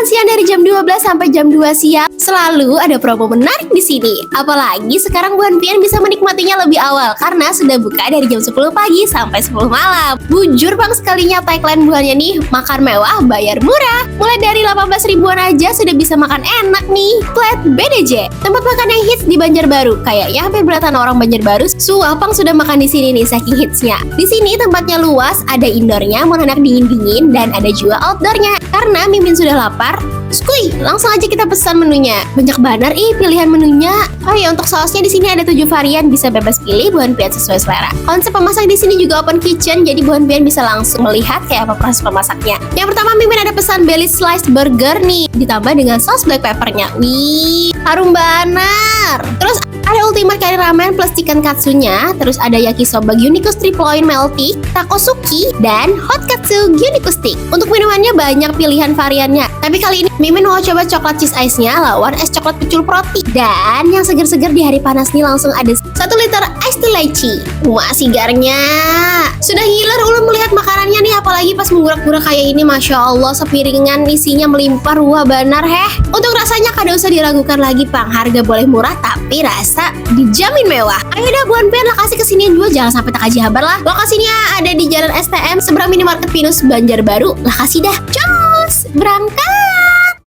siang dari jam 12 sampai jam 2 siang selalu ada promo menarik di sini. Apalagi sekarang Buan Pian bisa menikmatinya lebih awal karena sudah buka dari jam 10 pagi sampai 10 malam. Bujur bang sekalinya tagline bulannya nih, makan mewah bayar murah. Mulai dari 18 ribuan aja sudah bisa makan enak nih. Flat BDJ, tempat makan yang hits di Banjarbaru. Kayaknya hampir beratan orang Banjarbaru suapang sudah makan di sini nih saking hitsnya. Di sini tempatnya luas, ada indoornya mau anak dingin-dingin dan ada juga outdoornya. Karena Mimin sudah lapar, skuy, langsung aja kita pesan menunya. Banyak banget pilihan menunya. Oh ya, untuk sausnya di sini ada 7 varian, bisa bebas pilih Buan Pian sesuai selera. Konsep pemasak di sini juga open kitchen, jadi Buan Pian bisa langsung melihat kayak apa proses pemasaknya. Yang pertama Mimin ada pesan belly sliced burger nih, ditambah dengan saus black peppernya. Wih, harum banar. Terus ada ultimate kari ramen plus chicken katsunya, terus ada yakisoba Gyuniku Triploin Melty, taco suki, dan hot katsu Gyuniku stick. Untuk minumannya banyak pilihan variannya, tapi kali ini Mimin mau coba coklat cheese ice-nya lawan es coklat pucul proti. Dan yang seger-seger di hari panas nih langsung ada 1 liter iced tea lychee. Wah, sigarnya sudah ngiler ulun melihat makanannya nih, apalagi pas menggurak-gurak kayak ini. Masya Allah, sepiringan isinya melimpah ruah banar heh. Untuk rasanya kada usah diragukan lagi pang, harga boleh murah tapi rasa dijamin mewah. Ayo dah Buan Pian lah kasih kesinian dua, jangan sampai tak kaji habar lah. Lokasinya ada di Jalan STM seberang Minimarket Pinus Banjarbaru. Lah kasih dah, cus berangkat.